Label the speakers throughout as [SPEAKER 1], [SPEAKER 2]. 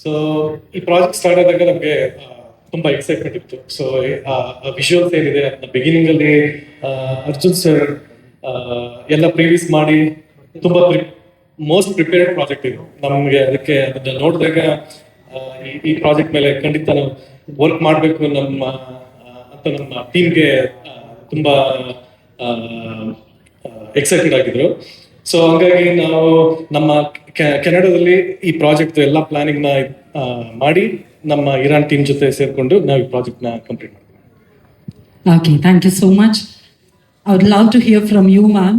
[SPEAKER 1] So ಈ project start ಆದಾಗ ನಮಗೆ ತುಂಬಾ ಎಕ್ಸೈಟ್ಮೆಂಟ್ ಇತ್ತು. ಸೊ ವಿಜುವಲ್ಸ್ ಏನಿದೆ ಅದನ್ನ ಬಿಗಿನಿಂಗ್ ಅಲ್ಲಿ ಅರ್ಜುನ್ ಸರ್ ಎಲ್ಲ ಪ್ರೀವಿಯಸ್ ಮಾಡಿ ತುಂಬಾ ಮೋಸ್ಟ್ ಪ್ರಿಪೇರ್ಡ್ ಪ್ರಾಜೆಕ್ಟ್ ಇದು ನಮಗೆ. ಅದಕ್ಕೆ ಅದನ್ನ ನೋಡಿದಾಗ ಈ ಪ್ರಾಜೆಕ್ಟ್ ಮೇಲೆ ಖಂಡಿತ ನಾವು ವರ್ಕ್ ಮಾಡಬೇಕು ಅಂತ ನಮ್ಮ ಟೀಮ್ಗೆ ತುಂಬಾ ಎಕ್ಸೈಟೆಡ್ ಆಗಿದ್ರು. ಸೊ ಹಂಗಾಗಿ ನಾವು ನಮ್ಮ ಕೆನಡಾದಲ್ಲಿ ಈ ಪ್ರಾಜೆಕ್ಟ್ ಎಲ್ಲ ಪ್ಲಾನಿಂಗ್ ನ ಮಾಡಿ ನಮ್ಮ ಇರಾನ್ ಟೀಮ್ ಜೊತೆ ಸೇರ್ಕೊಂಡು ನಾವು ಈ ಪ್ರಾಜೆಕ್ಟ್ ನ ಕಂಪ್ಲೀಟ್ ಮಾಡ್ತೀವಿ.
[SPEAKER 2] Okay, thank you so much. I would love to hear from you, ma'am.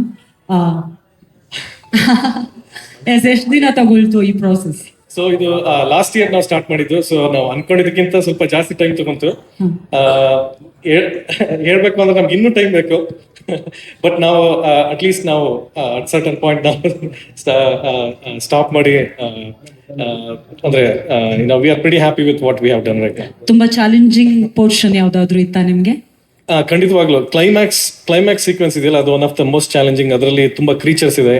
[SPEAKER 2] ಎಷ್ಟು ದಿನ ತಗೊಳ್ತು ಈ ಪ್ರಾಸೆಸ್?
[SPEAKER 1] ಸೊ ಇದು ಲಾಸ್ಟ್ ಇಯರ್ ನಾವು ಸ್ಟಾರ್ಟ್ ಮಾಡಿದ್ದು. ಸೊ ನಾವು ಅನ್ಕೊಂಡಿದ್ದಕ್ಕಿಂತ ಸ್ವಲ್ಪ ಜಾಸ್ತಿ ಟೈಮ್ ತಗೊಂತು. ಹೇಳ್ಬೇಕು ಅಂದ್ರೆ ನಮ್ಗೆ ಇನ್ನೂ ಟೈಮ್ ಬೇಕು. ಬಟ್ ನಾವು ಅಟ್ಲೀಸ್ಟ್ ನಾವು ಸರ್ಟನ್ ಪಾಯಿಂಟ್ ನಾವು ಸ್ಟಾಪ್ ಮಾಡಿ ಅಂದ್ರೆ we are pretty happy with what we have done right.
[SPEAKER 2] ತುಂಬಾ ಚಾಲೆಂಜಿಂಗ್ ಪೋರ್ಷನ್ ಯಾವ್ದಾದ್ರು ಇತ್ತಾ ನಿಮ್ಗೆ?
[SPEAKER 1] ಖಂಡಿತವಾಗ್ಲು ಕ್ಲೈಮ್ಯಾಕ್ಸ್ ಸೀಕ್ವೆನ್ಸ್ ಇದೆಯಲ್ಲ, ಅದು one of the most challenging. ಅದರಲ್ಲಿ ತುಂಬಾ ಕ್ರೀಚರ್ಸ್ ಇದೆ,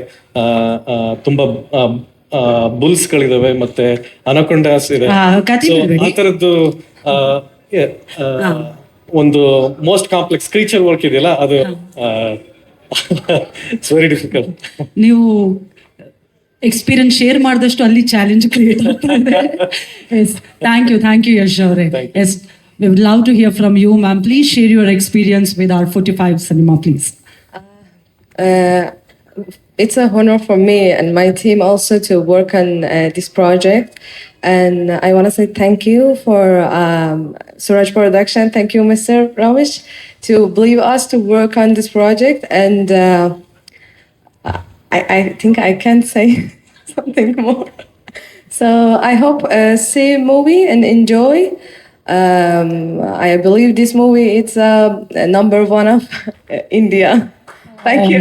[SPEAKER 1] ತುಂಬಾ ಬುಲ್ಸ್ ಗಳಿದಾವೆ, ಮತ್ತೆ ಅನಕೊಂಡಾಸ್ ಇದೆ. ಆ ತರದ್ದು ಒಂದು ಮೋಸ್ಟ್ ಕಾಂಪ್ಲೆಕ್ಸ್ ಕ್ರೀಚರ್ ವರ್ಕ್ ಇದೆಯಲ್ಲ, ಅದು ಇಟ್ಸ್ ವೆರಿ ಡಿಫಿಕಲ್ಟ್.
[SPEAKER 2] ನೀವು ಎಕ್ಸ್ಪೀರಿಯನ್ಸ್ ಶೇರ್ ಮಾಡಿದಷ್ಟು ಅಲ್ಲಿ ಚಾಲೆಂಜ್ ಕ್ರಿಯೇಟ್ ಆಗ್ತದೆ. ಎಸ್, ಥ್ಯಾಂಕ್ ಯು ಯಶ್ ಅವರೇ. Yes, we would love to hear from you, ma'am. Please share your experience with our 45 cinema, please.
[SPEAKER 3] It's an honor for me and my team also to work on this project. And I want to say thank you for Suraj Production. Thank you, Mr. Ramesh, to believe us to work on this project. And I think I can say something more. So I hope see movie and enjoy. I believe this movie is number one of India. Thank you.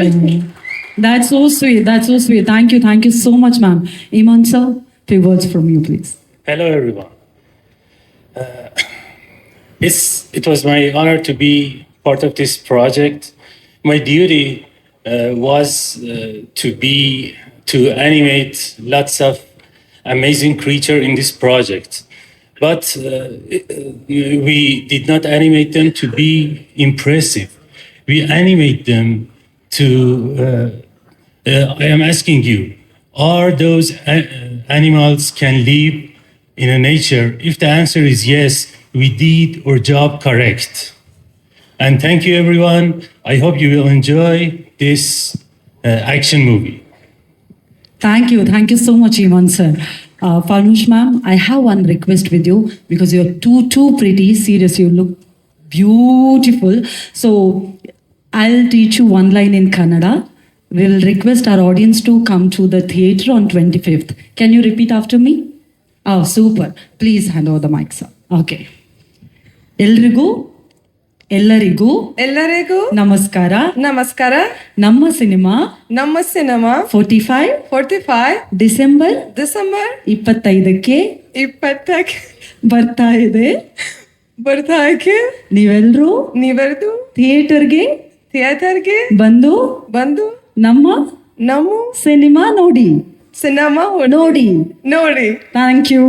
[SPEAKER 2] That's so sweet. Thank you so much, ma'am. Iman sir, few words from you, please.
[SPEAKER 4] Hello, everyone. It was my honor to be part of this project. My duty was to animate lots of amazing creatures in this project. But we did not animate them to be impressive. We animate them to, I am asking you, are those animals can live in a nature? If the answer is yes, we did our job correct. And thank you everyone. I hope you will enjoy this action movie.
[SPEAKER 2] Thank you so much, Iman sir. Farnoosh ma'am, I have one request with you because you're too pretty. Serious, you look beautiful. So I'll teach you one line in Kannada. We'll request our audience to come to the theatre on 25th. Can you repeat after me? Oh, super. Please hand over the mic, sir. Okay. ಎಲ್ಲರಿಗೂ ನಮಸ್ಕಾರ. ನಮ್ಮ cinema 45 December 25ಕ್ಕೆ ಬರ್ತಾ ಇದೆ. ನೀವೆಲ್ಲರೂ ಥಿಯೇಟರ್ಗೆ ಬಂದು ನಮ್ಮ cinema ನೋಡಿ. Thank you.